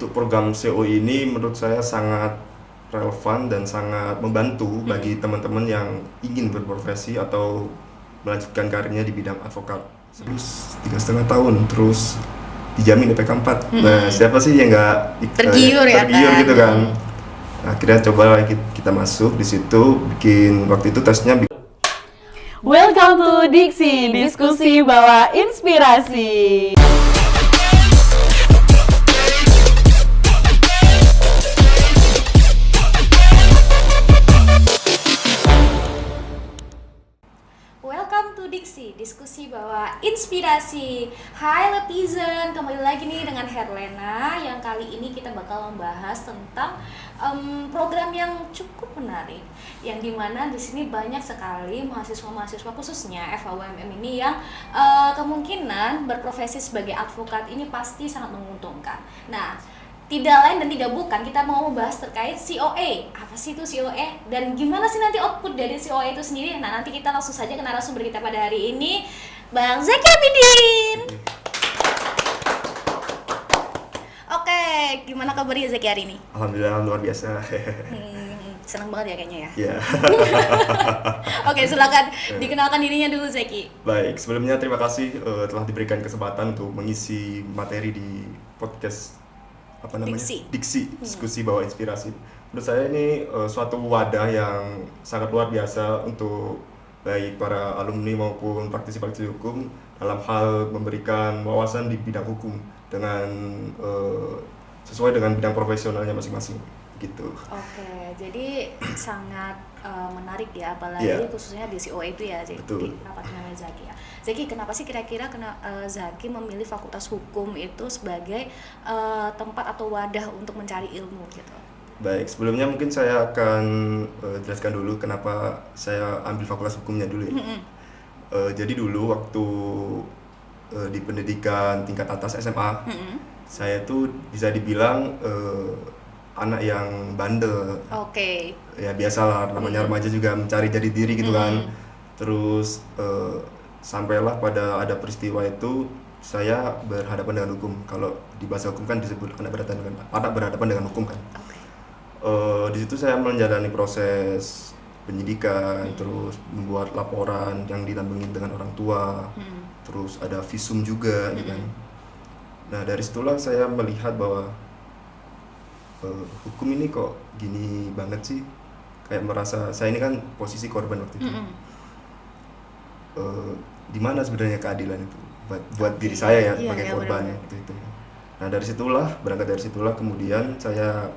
Untuk program CO ini menurut saya sangat relevan dan sangat membantu bagi teman-teman yang ingin berprofesi atau melanjutkan karirnya di bidang advokat. Terus 3,5 tahun, terus dijamin IPK 4. Nah, siapa sih yang nggak Tergiur ya tergiur kan? gitu kan? Akhirnya coba kita masuk di situ, bikin waktu itu tesnya. Welcome to Diksi, diskusi bawa inspirasi. Welcome to Diksi, diskusi bawa inspirasi. Hai Letizen, kembali lagi nih dengan Herlena. Yang kali ini kita bakal membahas tentang program yang cukup menarik, yang dimana di sini banyak sekali mahasiswa-mahasiswa khususnya FHWMM ini yang kemungkinan berprofesi sebagai advokat ini pasti sangat menguntungkan. Nah, tidak lain dan tidak bukan, kita mau membahas terkait COE. Apa sih itu COE? Dan gimana sih nanti output dari COE itu sendiri? Nah, nanti kita langsung saja ke narasumber kita pada hari ini, Bang Zaki Abidin. Oke, gimana kabarnya Zaki hari ini? Alhamdulillah luar biasa. Senang banget ya kayaknya ya. Ya. Oke, silakan dikenalkan dirinya dulu Zaki. Baik, sebelumnya terima kasih telah diberikan kesempatan untuk mengisi materi di podcast Diksi, diskusi bawa inspirasi. Menurut saya ini suatu wadah yang sangat luar biasa untuk baik para alumni maupun praktisi-praktisi hukum dalam hal memberikan wawasan di bidang hukum dengan sesuai dengan bidang profesionalnya masing-masing gitu. Oke, jadi sangat menarik ya, apalagi khususnya di COE itu ya, jadi rapat dengan Zaki ya. Zaki, kenapa sih kira-kira Zaki memilih Fakultas Hukum itu sebagai tempat atau wadah untuk mencari ilmu gitu? Baik, sebelumnya mungkin saya akan jelaskan dulu kenapa saya ambil Fakultas Hukumnya dulu ya. Jadi dulu waktu di pendidikan tingkat atas SMA, saya tuh bisa dibilang anak yang bandel. Oke. Ya biasalah, namanya remaja juga mencari jati diri gitu kan. Terus sampailah pada ada peristiwa itu saya berhadapan dengan hukum. Kalau di bahasa hukum kan disebut anak berhadapan dengan hukum kan. Di situ saya menjalani proses penyidikan, terus membuat laporan yang didampingi dengan orang tua, terus ada visum juga, gitu kan. Nah dari situlah saya melihat bahwa hukum ini kok gini banget sih, kayak merasa saya ini kan posisi korban waktu itu. Di mana sebenarnya keadilan itu buat diri saya ya sebagai korban waktu itu. Nah berangkat dari situlah kemudian saya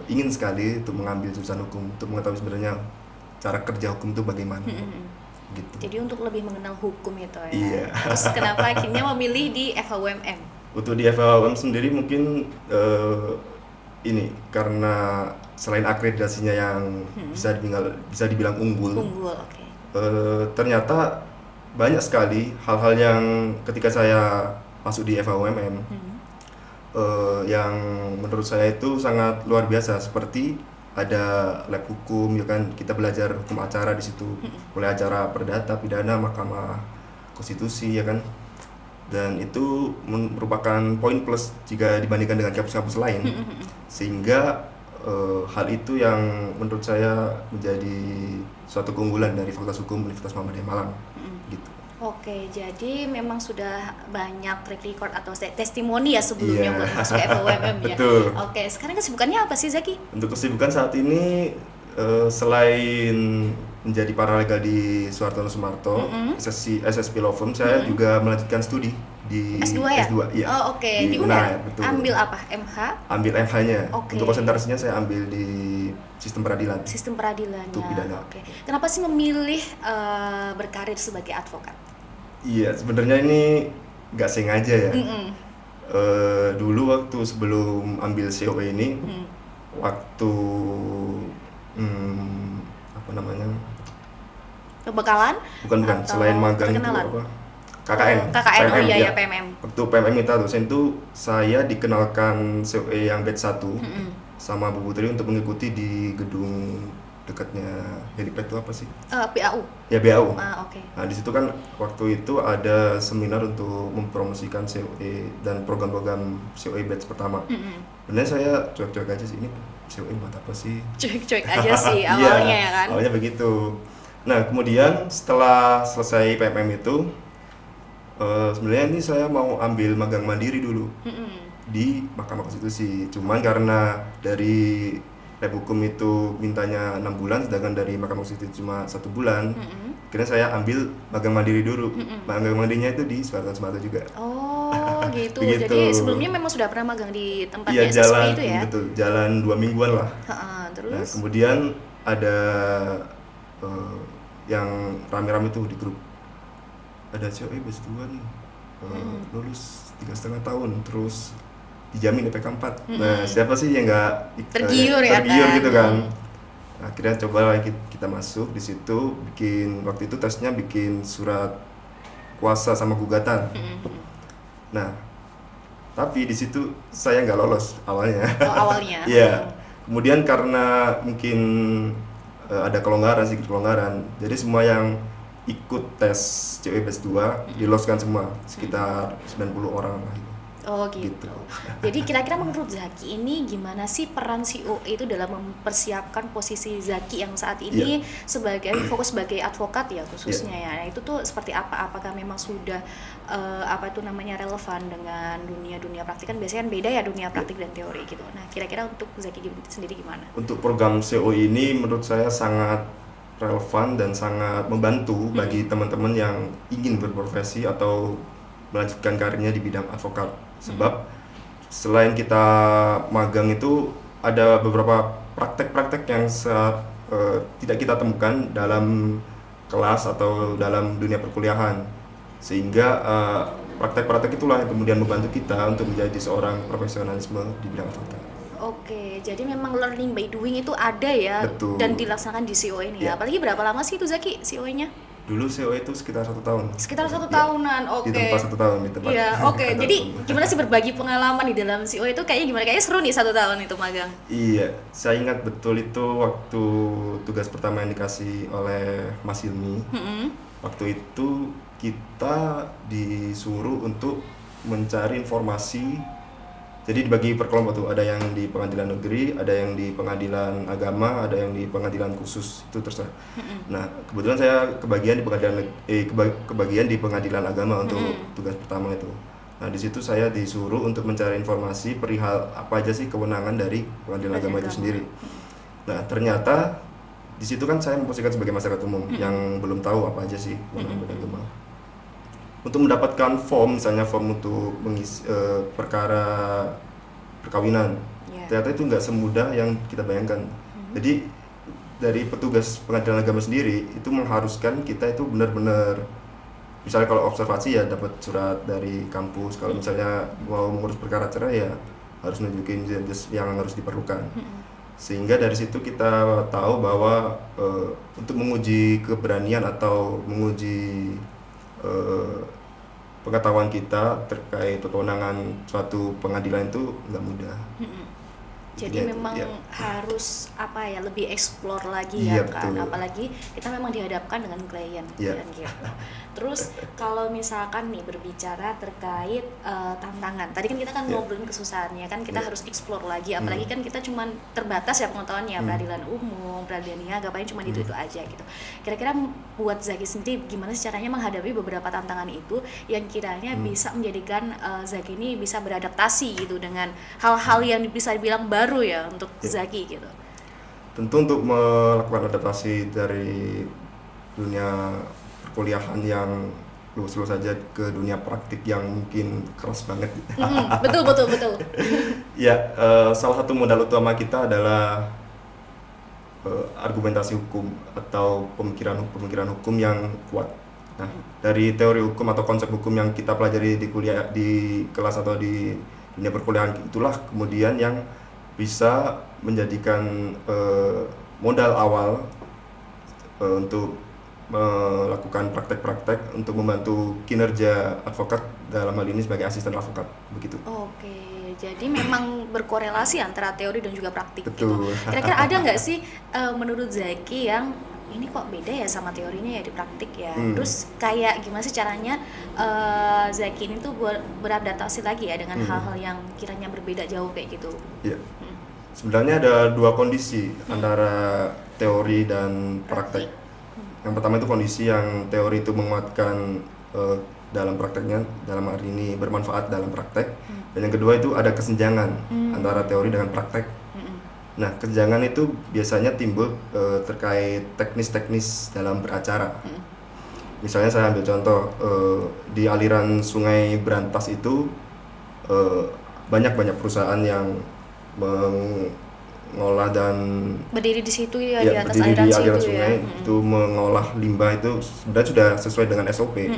ingin sekali untuk mengambil jurusan hukum untuk mengetahui sebenarnya cara kerja hukum itu bagaimana. Gitu. Jadi untuk lebih mengenal hukum itu ya. Iya. Terus kenapa akhirnya memilih di FHWMM? Untuk di FHWMM sendiri mungkin ini karena selain akreditasinya yang bisa dibilang unggul. Oke. Ternyata banyak sekali hal-hal yang ketika saya masuk di FHWMM yang menurut saya itu sangat luar biasa, seperti ada lab hukum ya kan, kita belajar hukum acara di situ, mulai acara perdata, pidana, mahkamah konstitusi ya kan. Dan itu merupakan poin plus jika dibandingkan dengan kampus-kampus lain, sehingga hal itu yang menurut saya menjadi suatu keunggulan dari Fakultas Hukum Universitas Muhammadiyah Malang. Gitu. Oke, jadi memang sudah banyak track record atau testimoni ya sebelumnya buat masuk ke FHWMM ya. Betul. Oke, sekarang kesibukannya apa sih Zaki? Untuk kesibukan saat ini selain menjadi paralegal di Suhartono Sumarto, SSP Law Firm, saya juga melanjutkan studi di S2 ya? S2, iya. Oh, oke. Di UNAR, UNAR. betul. Ambil apa? MH? Ambil MH-nya. Oke. Untuk konsentrasinya saya ambil di sistem peradilan. Sistem peradilannya. Untuk pidana. Oke. Kenapa sih memilih berkarir sebagai advokat? Iya, sebenarnya ini nggak sengaja ya. Dulu waktu sebelum ambil COE ini, waktu apa namanya? Kebekalan? Bukan, selain magang itu apa? KKN. KKN, PMM, iya, PMM. Waktu PMM minta dosen itu saya dikenalkan COE yang batch 1 sama Bu Putri untuk mengikuti di gedung dekatnya helipad itu apa sih? PAU. Ya BAU. Oke. Nah di situ kan waktu itu ada seminar untuk mempromosikan COE dan program-program COE batch pertama. Benar saya cuek-cuek aja sih, ini COE buat apa sih? Cuek-cuek aja sih awalnya ya kan. Awalnya begitu. Nah kemudian setelah selesai PMM itu, sebenarnya ini saya mau ambil magang mandiri dulu di Mahkamah Konstitusi. Cuman karena dari lab hukum itu mintanya 6 bulan, sedangkan dari Mahkamah Konstitusi cuma 1 bulan. Akhirnya saya ambil magang mandiri dulu. Magang mandirinya itu di Soeharto juga. Oh gitu. Begitu. Jadi sebelumnya memang sudah pernah magang di Iya, tempatnya SSP jalan itu ya? betul, jalan 2 mingguan lah. Nah Terus? kemudian ada yang rame-rame tuh di grup, ada COE batch 2 nih, lulus 3,5 tahun terus dijamin IPK 4. Nah siapa sih yang nggak Tergiur ya kan? gitu kan. Nah, akhirnya coba kita masuk di situ, waktu itu tesnya bikin surat kuasa sama gugatan. Nah tapi di situ saya nggak lolos awalnya. Awalnya. Iya. Kemudian karena mungkin ada sedikit kelonggaran, jadi semua yang ikut tes COE batch 2 diloloskan semua, sekitar 90 orang lah itu. Oh gitu. Jadi kira-kira menurut Zaki ini gimana sih peran COE itu dalam mempersiapkan posisi Zaki yang saat ini fokus sebagai advokat ya khususnya ya. Nah, itu tuh seperti apa? Apakah memang sudah relevan dengan dunia praktik? Kan biasanya kan beda ya dunia praktik dan teori gitu. Nah, kira-kira untuk Zaki sendiri gimana? Untuk program COE ini menurut saya sangat relevan dan sangat membantu bagi teman-teman yang ingin berprofesi atau melanjutkan karirnya di bidang advokat. Sebab selain kita magang itu ada beberapa praktek-praktek yang tidak kita temukan dalam kelas atau dalam dunia perkuliahan, sehingga praktek-praktek itulah yang kemudian membantu kita untuk menjadi seorang profesionalisme di bidang advokat. Oke, jadi memang learning by doing itu ada ya. Betul. Dan dilaksanakan di COE ini ya. Apalagi berapa lama sih itu Zaki COE-nya? Dulu COE itu sekitar 1 tahun. Sekitar 1 tahunan, oke. Di tempat 1 tahun, di tempat. Iya, oke. Jadi gimana sih berbagi pengalaman di dalam COE itu kayaknya gimana? Kayaknya seru nih 1 tahun itu magang. Iya, saya ingat betul itu waktu tugas pertama yang dikasih oleh Mas Hilmi. Waktu itu kita disuruh untuk mencari informasi. Jadi dibagi per kelompok tuh, ada yang di pengadilan negeri, ada yang di pengadilan agama, ada yang di pengadilan khusus, itu terserah. Nah kebetulan saya kebagian di pengadilan agama untuk tugas pertama itu. Nah di situ saya disuruh untuk mencari informasi perihal apa aja sih kewenangan dari pengadilan agama itu sendiri. Nah ternyata di situ kan saya memposisikan sebagai masyarakat umum yang belum tahu apa aja sih kewenangan agama. Untuk mendapatkan misalnya form untuk mengisi perkara perkawinan, ternyata itu nggak semudah yang kita bayangkan. Jadi dari petugas pengadilan agama sendiri itu mengharuskan kita itu benar-benar, misalnya kalau observasi ya dapat surat dari kampus, kalau misalnya mau mengurus perkara cerai ya harus nunjukin yang harus diperlukan. Sehingga dari situ kita tahu bahwa untuk menguji keberanian atau menguji pengetahuan kita terkait kewenangan suatu pengadilan itu nggak mudah. Jadi memang harus lebih explore lagi Iya, ya kan, betul. apalagi kita memang dihadapkan dengan klien kan gitu. Terus kalau misalkan nih berbicara terkait tantangan, tadi kan kita ngobrolin kesusahannya kan, kita harus explore lagi, apalagi kan kita cuma terbatas ya pengetahuannya, peradilan umum, peradilan niaga, paling cuma itu aja gitu. Kira-kira buat Zaki sendiri gimana sih caranya menghadapi beberapa tantangan itu yang kiranya bisa menjadikan Zaki ini bisa beradaptasi gitu dengan hal-hal yang bisa dibilang baru ya untuk Zaki gitu. Tentu untuk melakukan adaptasi dari dunia perkuliahan yang lulus-lulus saja ke dunia praktik yang mungkin keras banget. Betul. Ya, salah satu modal utama kita adalah argumentasi hukum atau pemikiran hukum yang kuat. Nah, dari teori hukum atau konsep hukum yang kita pelajari di kuliah, di kelas atau di dunia perkuliahan, itulah kemudian yang bisa menjadikan modal awal untuk melakukan praktek-praktek untuk membantu kinerja advokat, dalam hal ini sebagai asisten advokat, begitu. Oke, jadi memang berkorelasi antara teori dan juga praktik Betul. gitu. Kira-kira ada nggak sih menurut Zaki yang ini kok beda ya sama teorinya ya di praktik ya? Terus kayak gimana sih caranya Zaki ini tuh beradaptasi lagi ya dengan hal-hal yang kiranya berbeda jauh kayak gitu? Ya. Sebenarnya ada dua kondisi antara teori dan praktek. Yang pertama itu kondisi yang teori itu menguatkan dalam prakteknya, dalam arti ini bermanfaat dalam praktek. Dan yang kedua itu ada kesenjangan antara teori dengan praktek. Nah, kesenjangan itu biasanya timbul terkait teknis-teknis dalam beracara. Misalnya saya ambil contoh, di aliran Sungai Brantas itu banyak perusahaan yang mengolah dan Berdiri di situ ya, di atas berdiri aliran di situ aliran ya. sungai itu mengolah limbah itu sebenarnya sudah sesuai dengan SOP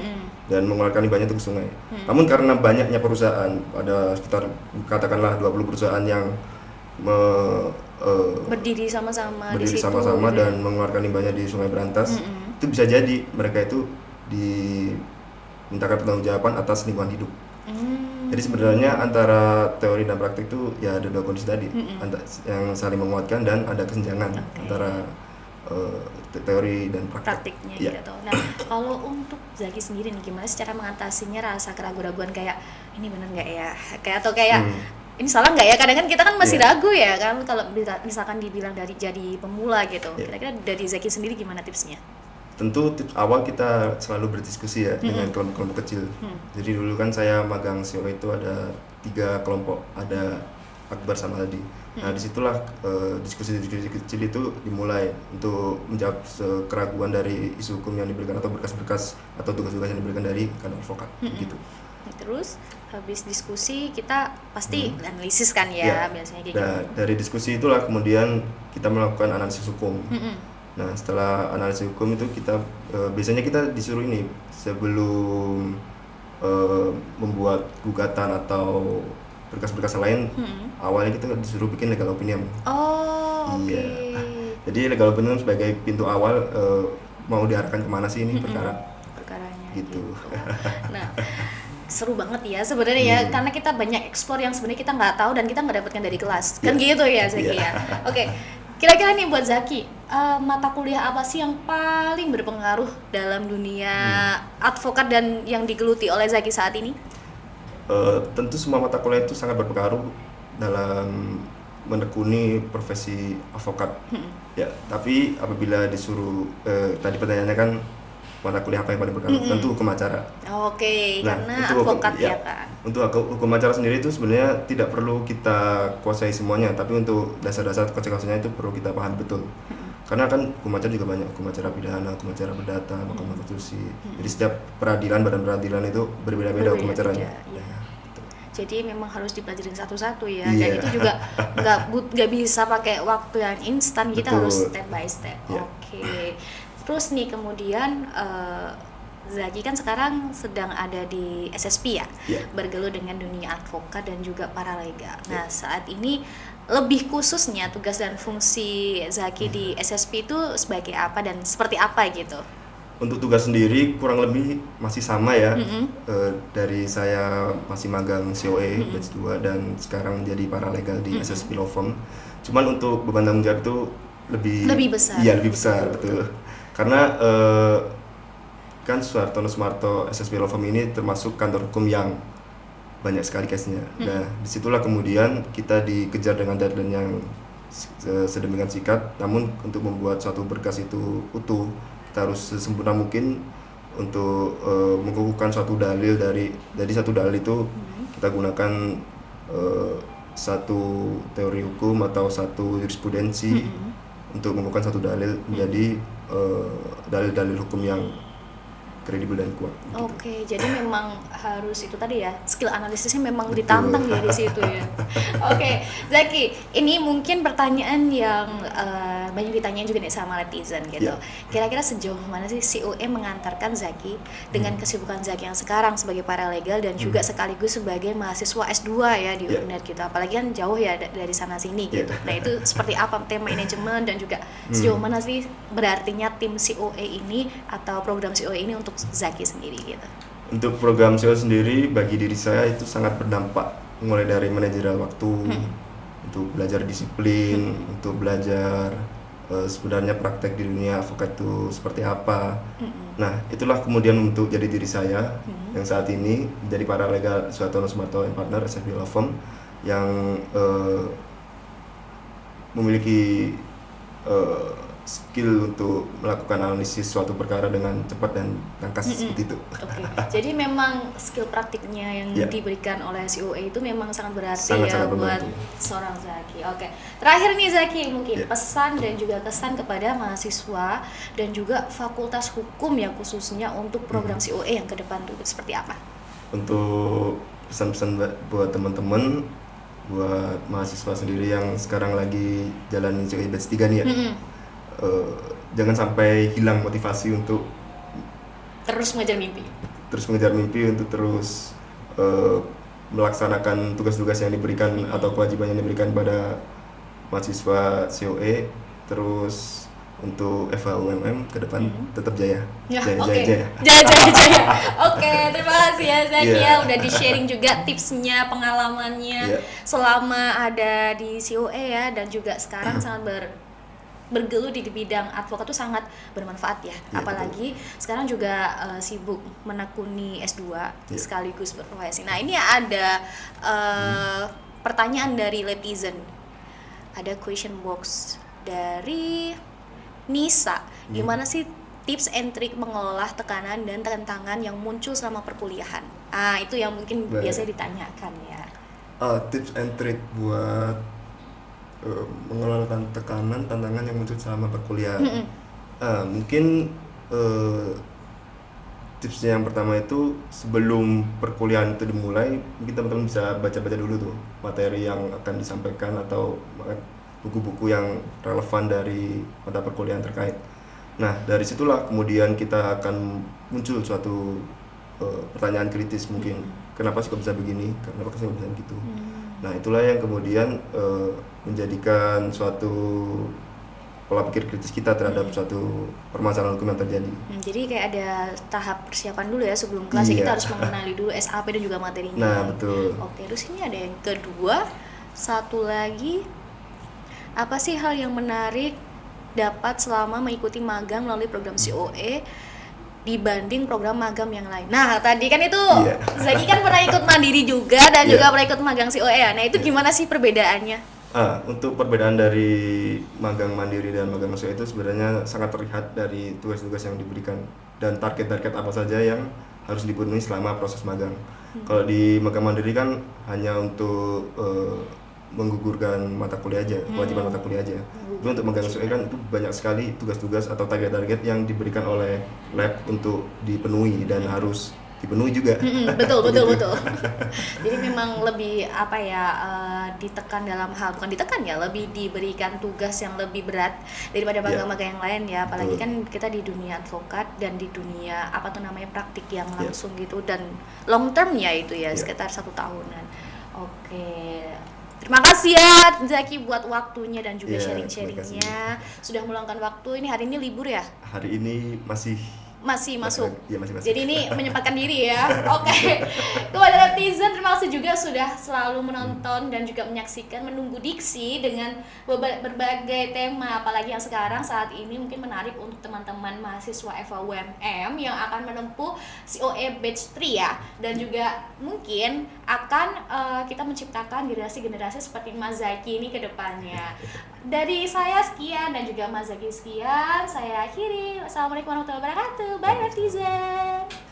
dan mengeluarkan limbahnya itu ke sungai. Namun karena banyaknya perusahaan, ada sekitar katakanlah 20 perusahaan yang berdiri sama-sama di berdiri situ sama-sama gitu ya. dan mengeluarkan limbahnya di Sungai Brantas, itu bisa jadi mereka itu dimintakan pertanggungjawaban atas lingkungan hidup. Jadi sebenarnya antara teori dan praktik itu ya ada dua kondisi tadi, yang saling menguatkan dan ada kesenjangan antara teori dan praktiknya Ya. gitu. Nah, kalau untuk Zaki sendiri nih gimana sih cara mengatasinya rasa keraguan-raguan kayak ini bener nggak ya? Kayak atau kayak ini salah nggak ya? Kadang kan kita kan masih ragu ya kan kalau misalkan dibilang dari jadi pemula gitu. Kira-kira dari Zaki sendiri gimana tipsnya? Tentu tips awal kita selalu berdiskusi ya dengan kelompok-kelompok kecil. Jadi dulu kan saya magang COE itu ada 3 kelompok, ada Akbar sama Aldi. Nah disitulah diskusi-diskusi kecil itu dimulai untuk menjawab keraguan dari isu hukum yang diberikan atau berkas-berkas atau tugas-tugas yang diberikan dari kantor advokat gitu. Terus habis diskusi kita pasti analisis kan ya, biasanya kayak Nah, gitu. dari diskusi itulah kemudian kita melakukan analisis hukum. Nah setelah analisis hukum itu kita biasanya kita disuruh ini sebelum membuat gugatan atau berkas-berkas lain, awalnya kita disuruh bikin legal opinion. Oh, oke. Iya. Jadi legal opinion sebagai pintu awal mau diarahkan kemana sih ini Perkaranya gitu. Nah, seru banget ya sebenarnya ya, karena kita banyak explore yang sebenarnya kita nggak tahu dan kita nggak dapatkan dari kelas. Kan gitu ya Zaki ya. Oke. Kira-kira nih buat Zaki, mata kuliah apa sih yang paling berpengaruh dalam dunia advokat dan yang digeluti oleh Zaki saat ini? Tentu semua mata kuliah itu sangat berpengaruh dalam menekuni profesi advokat. Ya, tapi apabila disuruh tadi pertanyaannya kan mata kuliah apa yang paling berpengaruh? Tentu hukum acara. Oke, Nah, karena untuk advokat ya kan. Untuk hukum acara sendiri itu sebenarnya tidak perlu kita kuasai semuanya, tapi untuk dasar-dasar konsekuensinya itu perlu kita pahami betul. Karena kan hukum acara juga banyak, hukum acara pidana, hukum acara perdata, Mahkamah Konstitusi. Jadi setiap peradilan, badan peradilan itu berbeda-beda hukum acaranya. Iya. Jadi memang harus dipelajarin satu-satu ya, Iya. dan itu juga nggak bisa pakai waktu yang instan, kita Betul. harus step by step. Iya. Oke. Terus nih kemudian Zaki kan sekarang sedang ada di SSP ya, Iya. bergelut dengan dunia advokat dan juga paralegal. Nah saat ini lebih khususnya tugas dan fungsi Zaki di SSP itu sebagai apa dan seperti apa gitu? Untuk tugas sendiri kurang lebih masih sama ya. Dari saya masih magang COE batch 2 dan sekarang jadi paralegal di SSP Law Firm. Cuman untuk beban tanggung jawab itu lebih besar. Iya, lebih besar, betul. Karena kan Suhartono SSP Law Firm ini termasuk kantor hukum yang banyak sekali case-nya. Nah, disitulah kemudian kita dikejar dengan deadline yang sedemikian singkat. Namun untuk membuat suatu berkas itu utuh, kita harus sesempurna mungkin untuk mengukuhkan suatu dalil dari satu dalil itu kita gunakan satu teori hukum atau satu jurisprudensi untuk mengukuhkan satu dalil menjadi dalil-dalil hukum yang kredibel dan kuat. Oke, jadi memang harus itu tadi ya, skill analisisnya memang ditantang ya di situ ya. Oke, Zaki, ini mungkin pertanyaan yang banyak ditanyain juga nih sama netizen gitu. Kira-kira sejauh mana sih COE mengantarkan Zaki dengan kesibukan Zaki yang sekarang sebagai paralegal dan juga sekaligus sebagai mahasiswa S2 ya di UNED gitu. Apalagi kan jauh ya dari sana sini gitu. Nah itu seperti apa tema manajemen dan juga sejauh mana sih berartinya tim COE ini atau program COE ini untuk Zaki sendiri gitu? Untuk program COE sendiri bagi diri saya itu sangat berdampak mulai dari manajerial waktu, untuk belajar disiplin, untuk belajar sebenarnya praktek di dunia avokat itu seperti apa. Nah, itulah kemudian untuk jadi diri saya yang saat ini menjadi paralegal Suhartono Sumarto and Partner SFB Law Firm yang memiliki skill untuk melakukan analisis suatu perkara dengan cepat dan tangkas seperti itu. Oke. Jadi memang skill praktiknya yang Ya. diberikan oleh COA itu memang sangat berarti Sangat-sangat ya buat membantu. seorang Zaki. Oke. Terakhir nih Zaki, mungkin Ya. pesan dan juga kesan kepada mahasiswa dan juga Fakultas Hukum ya khususnya untuk program COA yang ke depan tuh seperti apa? Untuk pesan-pesan buat teman-teman, buat mahasiswa sendiri yang sekarang lagi jalan COE batch 3 nih ya. Jangan sampai hilang motivasi untuk Terus mengejar mimpi. terus mengejar mimpi, untuk terus melaksanakan tugas-tugas yang diberikan atau kewajiban yang diberikan pada mahasiswa COE. Terus untuk FHUMM ke depan tetap jaya. Ya, Jaya, oke. jaya, Jaya, jaya. jaya, jaya. Oke, terima kasih ya Zaki Iya. ya udah di-sharing juga tipsnya, pengalamannya Iya. selama ada di COE ya, dan juga sekarang sangat bergelut di bidang advokat tuh sangat bermanfaat ya. Iya, Apalagi sekarang juga sibuk menekuni S2 Iya. sekaligus berprofesi. Nah, ini ada pertanyaan dari netizen. Ada question box dari Nisa. Gimana sih tips and trick mengelola tekanan dan tantangan yang muncul selama perkuliahan? Itu yang mungkin Baik. biasanya ditanyakan ya. Tips and trick buat mengelola tekanan, tantangan yang muncul selama perkuliahan. Mungkin tipsnya yang pertama itu sebelum perkuliahan itu dimulai, mungkin teman-teman bisa baca-baca dulu tuh materi yang akan disampaikan atau buku-buku yang relevan dari mata perkuliahan terkait. Nah, dari situlah kemudian kita akan muncul suatu pertanyaan kritis mungkin. Kenapa sih kok bisa begini? Kenapa sih kok bisa begitu? Nah, itulah yang kemudian menjadikan suatu pola pikir kritis kita terhadap suatu permasalahan hukum yang terjadi. Jadi kayak ada tahap persiapan dulu ya sebelum kelas ya, Iya. kita harus mengenali dulu SAP dan juga materinya. Nah, betul. Oke, terus ini ada yang kedua, satu lagi, apa sih hal yang menarik dapat selama mengikuti magang melalui program COE dibanding program magang yang lain? Nah, tadi kan itu Iya. Zaki kan pernah ikut mandiri juga dan Iya. juga pernah ikut magang COE ya. Nah, itu gimana sih perbedaannya? Untuk perbedaan dari magang mandiri dan magang COE itu sebenarnya sangat terlihat dari tugas-tugas yang diberikan dan target-target apa saja yang harus dipenuhi selama proses magang. Kalau di magang mandiri kan hanya untuk menggugurkan mata kuliah aja, kewajiban mata kuliah aja. Tapi untuk magang COE kan itu banyak sekali tugas-tugas atau target-target yang diberikan oleh lab untuk dipenuhi dan harus dipenuhi juga. Betul. Begitu. Jadi memang lebih apa ya, ditekan dalam hal, bukan ditekan ya, lebih diberikan tugas yang lebih berat daripada magang-magang yang lain ya. Apalagi Betul. kan kita di dunia advokat dan di dunia apa tuh namanya praktik yang Iya. langsung gitu dan long term ya itu ya, Iya. sekitar 1 tahunan. Oke. Terima kasih ya Zaki buat waktunya dan juga Iya, sharing-sharingnya. Sudah meluangkan waktu. Ini hari ini libur ya? Hari ini masih Masuk. Iya, masih. Jadi ini menyempatkan diri ya. Oke. Kepada netizen terima kasih juga sudah selalu menonton dan juga menyaksikan Menunggu Diksi dengan berbagai tema, apalagi yang sekarang saat ini mungkin menarik untuk teman-teman mahasiswa FHUMM yang akan menempuh COE batch 3 ya, dan juga mungkin akan kita menciptakan generasi-generasi seperti Mas Zaki ini ke depannya. Dari saya sekian dan juga Mas Zaki sekian, saya akhiri. Wassalamualaikum warahmatullahi wabarakatuh. Bye netizen.